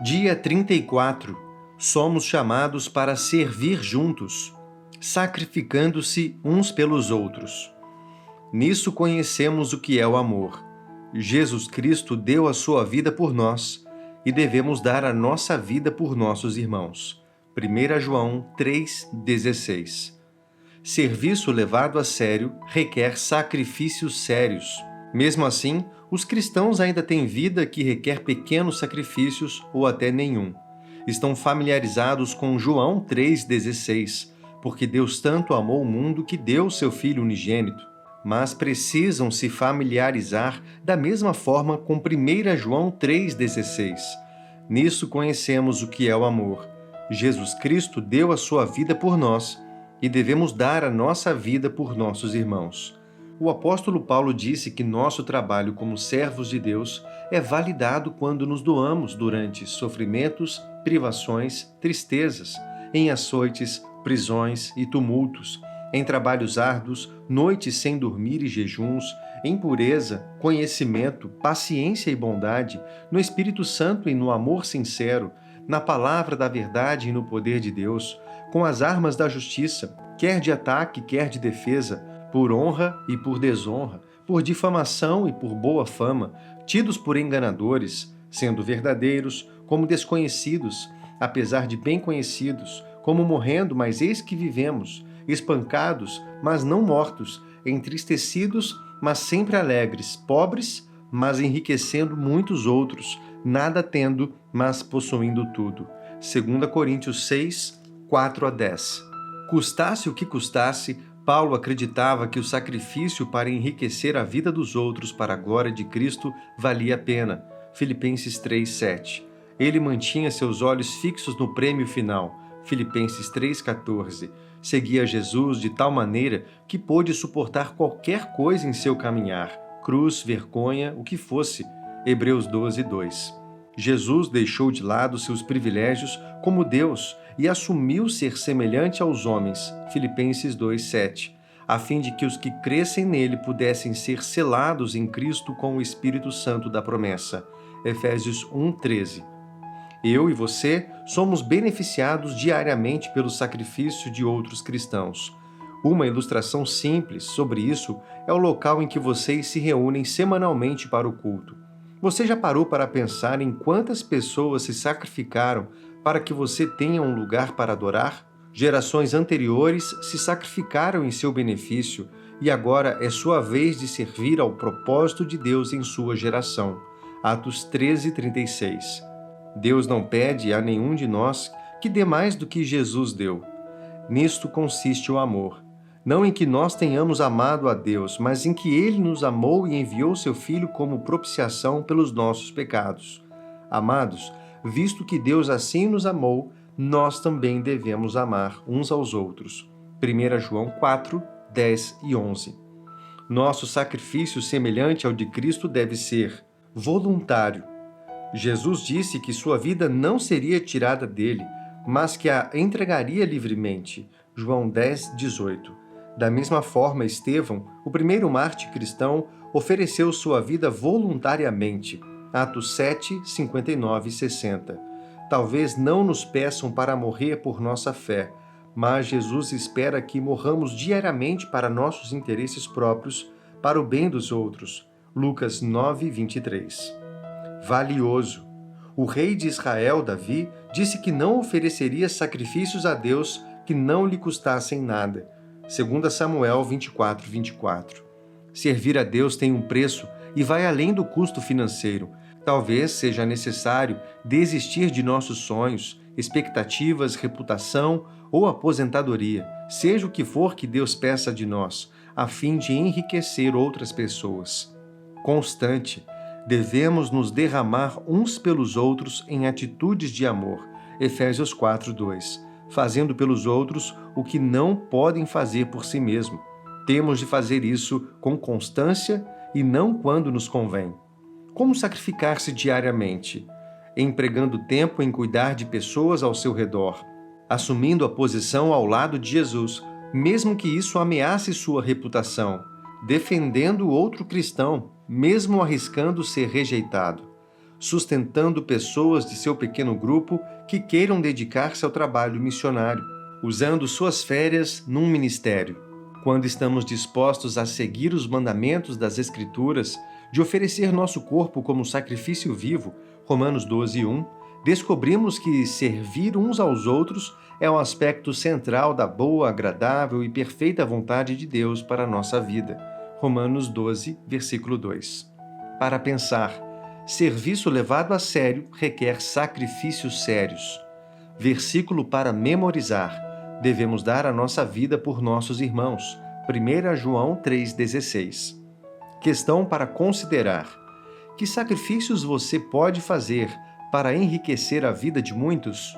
Dia 34. Somos chamados para servir juntos, sacrificando-se uns pelos outros. Nisso conhecemos o que é o amor. Jesus Cristo deu a sua vida por nós e devemos dar a nossa vida por nossos irmãos. 1 João 3,16. Serviço levado a sério requer sacrifícios sérios. Mesmo assim, os cristãos ainda têm vida que requer pequenos sacrifícios ou até nenhum. Estão familiarizados com João 3,16, porque Deus tanto amou o mundo que deu seu Filho unigênito, mas precisam se familiarizar da mesma forma com 1 João 3,16. Nisso conhecemos o que é o amor. Jesus Cristo deu a sua vida por nós e devemos dar a nossa vida por nossos irmãos. O apóstolo Paulo disse que nosso trabalho como servos de Deus é validado quando nos doamos durante sofrimentos, privações, tristezas, em açoites, prisões e tumultos, em trabalhos árduos, noites sem dormir e jejuns, em pureza, conhecimento, paciência e bondade, no Espírito Santo e no amor sincero, na palavra da verdade e no poder de Deus, com as armas da justiça, quer de ataque, quer de defesa, por honra e por desonra, por difamação e por boa fama, tidos por enganadores, sendo verdadeiros, como desconhecidos, apesar de bem conhecidos, como morrendo, mas eis que vivemos, espancados, mas não mortos, entristecidos, mas sempre alegres, pobres, mas enriquecendo muitos outros, nada tendo, mas possuindo tudo. 2 Coríntios 6, 4-10. Custasse o que custasse, Paulo acreditava que o sacrifício para enriquecer a vida dos outros para a glória de Cristo valia a pena. Filipenses 3:7. Ele mantinha seus olhos fixos no prêmio final. Filipenses 3:14. Seguia Jesus de tal maneira que pôde suportar qualquer coisa em seu caminhar, cruz, vergonha, o que fosse. Hebreus 12:2. Jesus deixou de lado seus privilégios como Deus e assumiu ser semelhante aos homens, Filipenses 2:7, a fim de que os que crescem nele pudessem ser selados em Cristo com o Espírito Santo da promessa, Efésios 1:13. Eu e você somos beneficiados diariamente pelo sacrifício de outros cristãos. Uma ilustração simples sobre isso é o local em que vocês se reúnem semanalmente para o culto. Você já parou para pensar em quantas pessoas se sacrificaram para que você tenha um lugar para adorar? Gerações anteriores se sacrificaram em seu benefício e agora é sua vez de servir ao propósito de Deus em sua geração. Atos 13:36. Deus não pede a nenhum de nós que dê mais do que Jesus deu. Nisto consiste o amor. Não em que nós tenhamos amado a Deus, mas em que Ele nos amou e enviou seu Filho como propiciação pelos nossos pecados. Amados, visto que Deus assim nos amou, nós também devemos amar uns aos outros. 1 João 4, 10 e 11. Nosso sacrifício semelhante ao de Cristo deve ser voluntário. Jesus disse que sua vida não seria tirada dele, mas que a entregaria livremente. João 10, 18. Da mesma forma, Estevão, o primeiro mártir cristão, ofereceu sua vida voluntariamente. Atos 7, 59 e 60. Talvez não nos peçam para morrer por nossa fé, mas Jesus espera que morramos diariamente para nossos interesses próprios, para o bem dos outros. Lucas 9, 23. Valioso. O rei de Israel, Davi, disse que não ofereceria sacrifícios a Deus que não lhe custassem nada. 2 Samuel 24, 24. Servir a Deus tem um preço e vai além do custo financeiro. Talvez seja necessário desistir de nossos sonhos, expectativas, reputação ou aposentadoria, seja o que for que Deus peça de nós, a fim de enriquecer outras pessoas. Constante. Devemos nos derramar uns pelos outros em atitudes de amor. Efésios 4, 2. Fazendo pelos outros o que não podem fazer por si mesmo. Temos de fazer isso com constância e não quando nos convém. Como sacrificar-se diariamente? Empregando tempo em cuidar de pessoas ao seu redor, assumindo a posição ao lado de Jesus, mesmo que isso ameace sua reputação, defendendo outro cristão, mesmo arriscando ser rejeitado, sustentando pessoas de seu pequeno grupo que queiram dedicar-se ao trabalho missionário, usando suas férias num ministério. Quando estamos dispostos a seguir os mandamentos das Escrituras, de oferecer nosso corpo como sacrifício vivo, Romanos 12:1, descobrimos que servir uns aos outros é um aspecto central da boa, agradável e perfeita vontade de Deus para a nossa vida. Romanos 12, versículo 2. Para pensar, serviço levado a sério requer sacrifícios sérios. Versículo para memorizar. Devemos dar a nossa vida por nossos irmãos. 1 João 3,16. Questão para considerar. Que sacrifícios você pode fazer para enriquecer a vida de muitos?